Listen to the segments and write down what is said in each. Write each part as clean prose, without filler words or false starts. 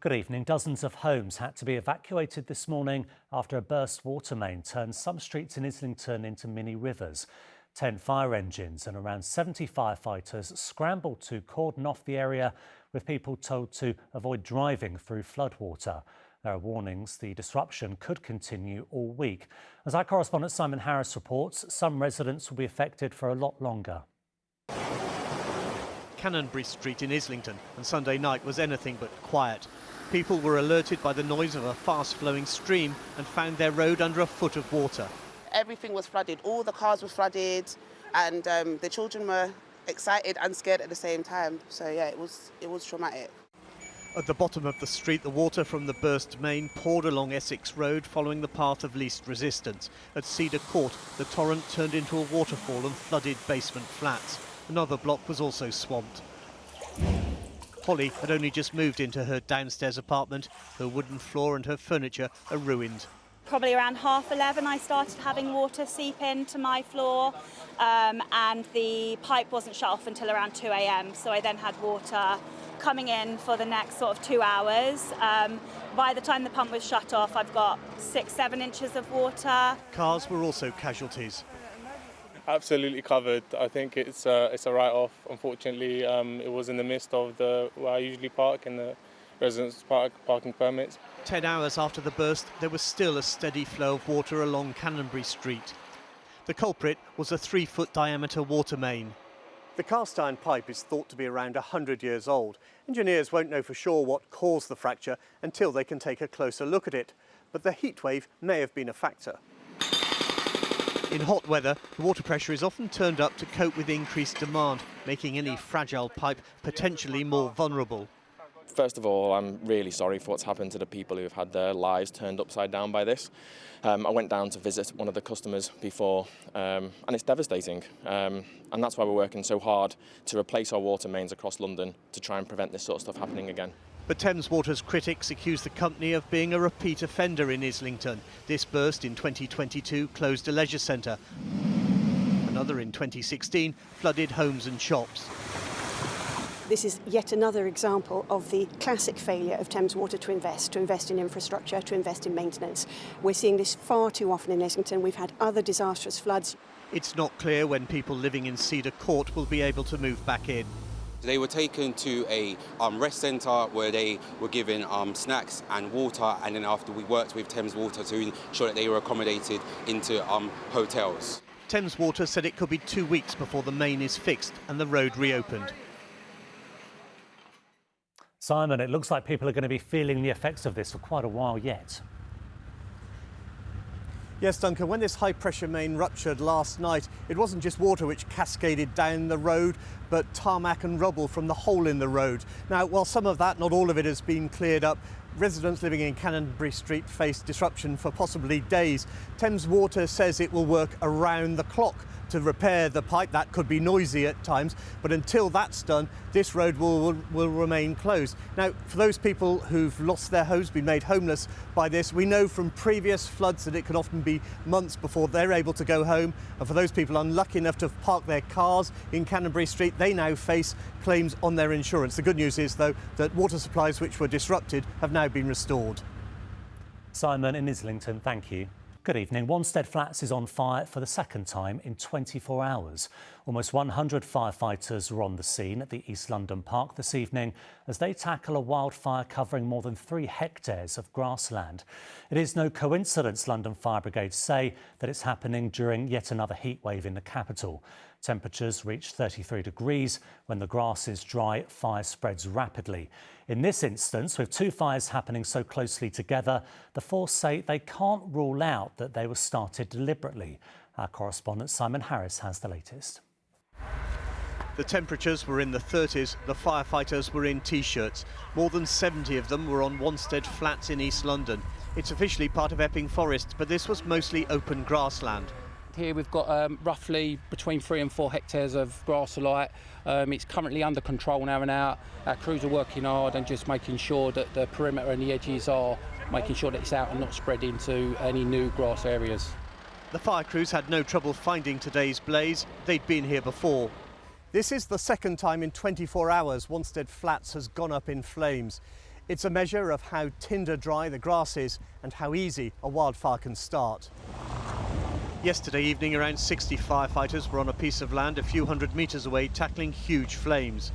Good evening. Dozens of homes had to be evacuated this morning after a burst water main turned some streets in Islington into mini rivers. 10 fire engines and around 70 firefighters scrambled to cordon off the area, with people told to avoid driving through floodwater. There are warnings the disruption could continue all week. As our correspondent Simon Harris reports, some residents will be affected for a lot longer. Canonbury Street in Islington and Sunday night was anything but quiet. People were alerted by the noise of a fast-flowing stream and found their road under a foot of water. Everything was flooded, all the cars were flooded, and the children were excited and scared at the same time. So yeah, it was traumatic. At the bottom of the street, the water from the burst main poured along Essex Road following the path of least resistance. At Cedar Court, the torrent turned into a waterfall and flooded basement flats. Another block was also swamped. Holly had only just moved into her downstairs apartment. Her wooden floor and her furniture are ruined. Probably around 11:30 I started having water seep into my floor, and the pipe wasn't shut off until around 2 a.m. So I then had water coming in for the next sort of 2 hours. By the time the pump was shut off, I've got 6-7 inches of water. Cars were also casualties. Absolutely covered. I think it's a write-off. Unfortunately, it was in the midst of where I usually park in the residence parking permits. 10 hours after the burst, there was still a steady flow of water along Canonbury Street. The culprit was a 3-foot diameter water main. The cast iron pipe is thought to be around 100 years old. Engineers won't know for sure what caused the fracture until they can take a closer look at it. But the heatwave may have been a factor. In hot weather, the water pressure is often turned up to cope with increased demand, making any fragile pipe potentially more vulnerable. First of all, I'm really sorry for what's happened to the people who have had their lives turned upside down by this. I went down to visit one of the customers before, and it's devastating. And that's why we're working so hard to replace our water mains across London to try and prevent this sort of stuff happening again. But Thames Water's critics accuse the company of being a repeat offender in Islington. This burst in 2022 closed a leisure centre. Another in 2016 flooded homes and shops. This is yet another example of the classic failure of Thames Water to invest in infrastructure, to invest in maintenance. We're seeing this far too often in Islington. We've had other disastrous floods. It's not clear when people living in Cedar Court will be able to move back in. They were taken to a rest centre where they were given snacks and water, and then after we worked with Thames Water to ensure that they were accommodated into hotels. Thames Water said it could be 2 weeks before the main is fixed and the road reopened. Simon, it looks like people are going to be feeling the effects of this for quite a while yet. Yes, Duncan, when this high-pressure main ruptured last night, it wasn't just water which cascaded down the road, but tarmac and rubble from the hole in the road. Now, while some of that, not all of it, has been cleared up, residents living in Canonbury Street face disruption for possibly days. Thames Water says it will work around the clock to repair the pipe. That could be noisy at times, but until that's done, this road will remain closed. Now, for those people who've lost their homes, been made homeless by this, we know from previous floods that it can often be months before they're able to go home. And for those people unlucky enough to have parked their cars in Canonbury Street, they now face claims on their insurance. The good news is, though, that water supplies which were disrupted have now been restored. Simon in Islington, thank you. Good evening. Wanstead Flats is on fire for the second time in 24 hours. Almost 100 firefighters were on the scene at the East London Park this evening as they tackle a wildfire covering more than 3 hectares of grassland. It is no coincidence, London Fire Brigade say, that it's happening during yet another heatwave in the capital. Temperatures reach 33 degrees. When the grass is dry, fire spreads rapidly. In this instance, with 2 fires happening so closely together, the force say they can't rule out that they were started deliberately. Our correspondent Simon Harris has the latest. The temperatures were in the 30s, the firefighters were in T-shirts. More than 70 of them were on Wanstead Flats in East London. It's officially part of Epping Forest, but this was mostly open grassland. Here we've got roughly between 3 and 4 hectares of grass alight. It's currently under control now and out. Our crews are working hard and just making sure that the perimeter and the edges are making sure that it's out and not spread into any new grass areas. The fire crews had no trouble finding today's blaze. They'd been here before. This is the second time in 24 hours Wanstead Flats has gone up in flames. It's a measure of how tinder dry the grass is and how easy a wildfire can start. Yesterday evening, around 60 firefighters were on a piece of land a few hundred metres away tackling huge flames.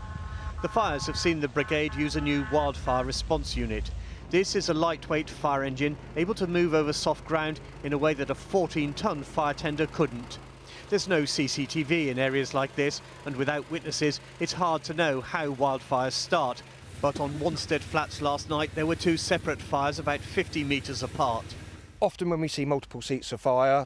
The fires have seen the brigade use a new wildfire response unit. This is a lightweight fire engine able to move over soft ground in a way that a 14-ton fire tender couldn't. There's no CCTV in areas like this, and without witnesses, it's hard to know how wildfires start. But on Wanstead Flats last night, there were two separate fires about 50 metres apart. Often when we see multiple seats of fire,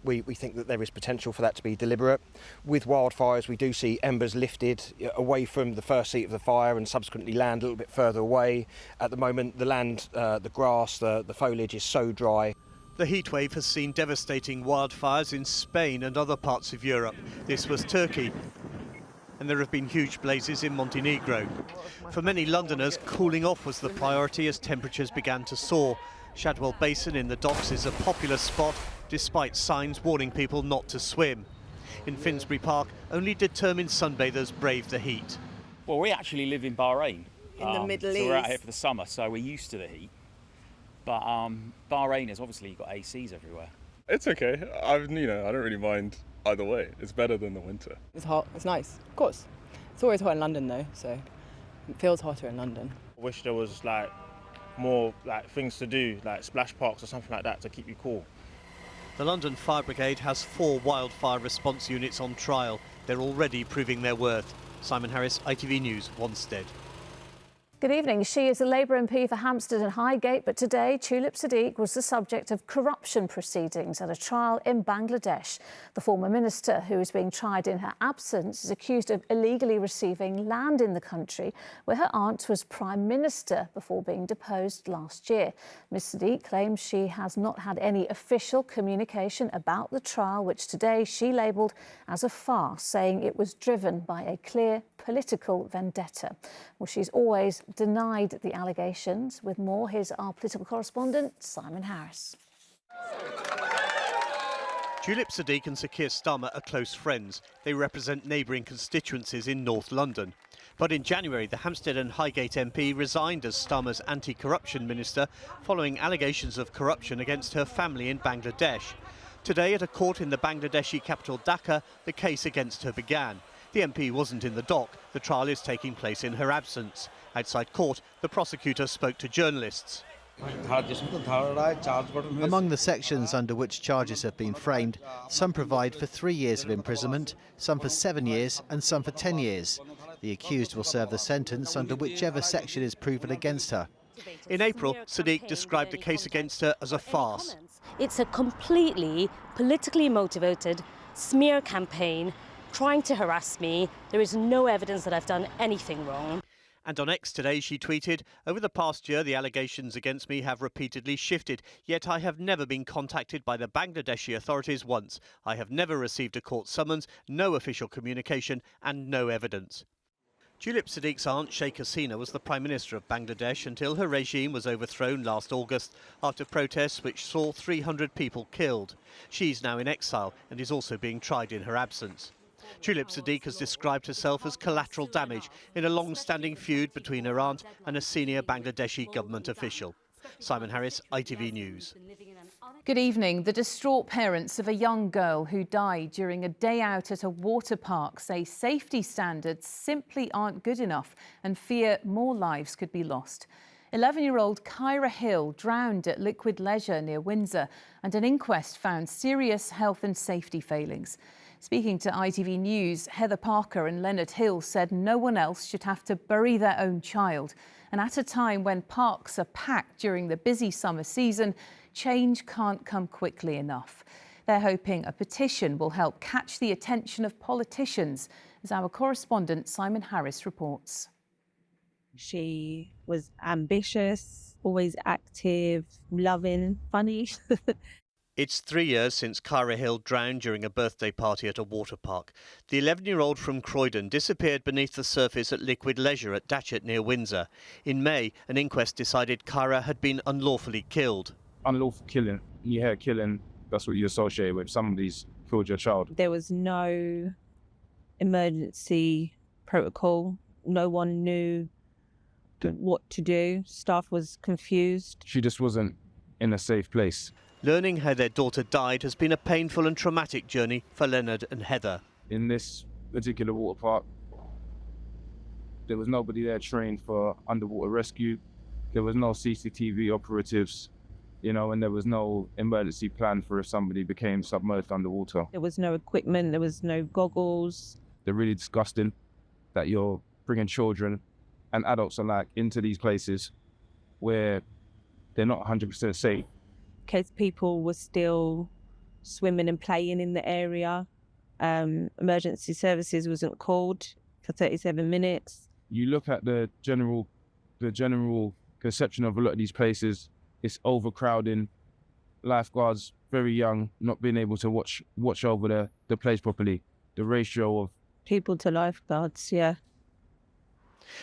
we think that there is potential for that to be deliberate. With wildfires, we do see embers lifted away from the first seat of the fire and subsequently land a little bit further away. At the moment, the land, the grass, the foliage is so dry. The heatwave has seen devastating wildfires in Spain and other parts of Europe. This was Turkey. And there have been huge blazes in Montenegro. For many Londoners, cooling off was the priority as temperatures began to soar. Shadwell Basin in the docks is a popular spot, despite signs warning people not to swim. In Finsbury Park, only determined sunbathers brave the heat. Well, we actually live in Bahrain. In the Middle East. So we're out here for the summer, so we're used to the heat. But Bahrain is obviously, you've got ACs everywhere. It's okay. I don't really mind either way. It's better than the winter. It's hot. It's nice. Of course. It's always hot in London though, so it feels hotter in London. I wish there was more things to do, like splash parks or something like that to keep you cool. The London Fire Brigade has 4 wildfire response units on trial. They're already proving their worth. Simon Harris, ITV News, Wanstead. Good evening. She is a Labour MP for Hampstead and Highgate, but today Tulip Siddique was the subject of corruption proceedings at a trial in Bangladesh. The former minister, who is being tried in her absence, is accused of illegally receiving land in the country where her aunt was Prime Minister before being deposed last year. Ms Siddique claims she has not had any official communication about the trial, which today she labelled as a farce, saying it was driven by a clear political vendetta. Well, she's always denied the allegations. With more, here's our political correspondent, Simon Harris. Tulip Siddique and Sir Keir Starmer are close friends. They represent neighbouring constituencies in North London. But in January, the Hampstead and Highgate MP resigned as Starmer's anti-corruption minister following allegations of corruption against her family in Bangladesh. Today, at a court in the Bangladeshi capital Dhaka, the case against her began. The MP wasn't in the dock. The trial is taking place in her absence. Outside court, the prosecutor spoke to journalists. Among the sections under which charges have been framed, some provide for 3 years of imprisonment, some for 7 years and some for 10 years. The accused will serve the sentence under whichever section is proven against her. In April, Siddique described the case against her as a farce. It's a completely politically motivated smear campaign trying to harass me. There is no evidence that I've done anything wrong. And on X today, she tweeted, "Over the past year, the allegations against me have repeatedly shifted, yet I have never been contacted by the Bangladeshi authorities once. I have never received a court summons, no official communication and no evidence." Tulip Siddique's aunt, Sheikh Hasina, was the Prime Minister of Bangladesh until her regime was overthrown last August after protests which saw 300 people killed. She's now in exile and is also being tried in her absence. Tulip Siddique has described herself as collateral damage in a long-standing feud between her aunt and a senior Bangladeshi government official. Simon Harris, ITV News. Good evening. The distraught parents of a young girl who died during a day out at a water park say safety standards simply aren't good enough and fear more lives could be lost. 11-year-old Kyra Hill drowned at Liquid Leisure near Windsor, and an inquest found serious health and safety failings. Speaking to ITV News, Heather Parker and Leonard Hill said no one else should have to bury their own child. And at a time when parks are packed during the busy summer season, change can't come quickly enough. They're hoping a petition will help catch the attention of politicians, as our correspondent Simon Harris reports. She was ambitious, always active, loving, funny. It's 3 years since Kyra Hill drowned during a birthday party at a water park. The 11-year-old from Croydon disappeared beneath the surface at Liquid Leisure at Datchet near Windsor. In May, an inquest decided Kyra had been unlawfully killed. Unlawful killing, you hear killing, that's what you associate with. Somebody's killed your child. There was no emergency protocol. No one knew what to do. Staff was confused. She just wasn't in a safe place. Learning how their daughter died has been a painful and traumatic journey for Leonard and Heather. In this particular water park, there was nobody there trained for underwater rescue. There was no CCTV operatives, you know, and there was no emergency plan for if somebody became submerged underwater. There was no equipment, there was no goggles. They're really disgusting that you're bringing children and adults alike into these places where they're not 100% safe. Because people were still swimming and playing in the area. Emergency services wasn't called for 37 minutes. You look at the general conception of a lot of these places, it's overcrowding, lifeguards very young, not being able to watch over the place properly. The ratio of people to lifeguards, yeah.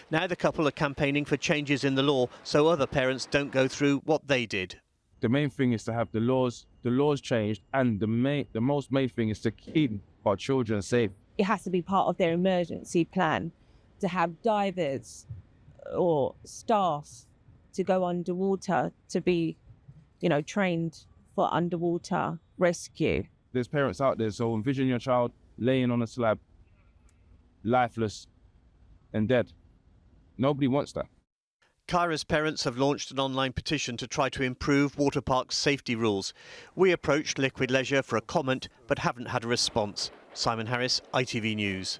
Now the couple are campaigning for changes in the law so other parents don't go through what they did. The main thing is to have the laws changed, and the main thing is to keep our children safe. It has to be part of their emergency plan to have divers or staff to go underwater to be, you know, trained for underwater rescue. There's parents out there, so envision your child laying on a slab, lifeless and dead. Nobody wants that. Kyra's parents have launched an online petition to try to improve water parks' safety rules. We approached Liquid Leisure for a comment but haven't had a response. Simon Harris, ITV News.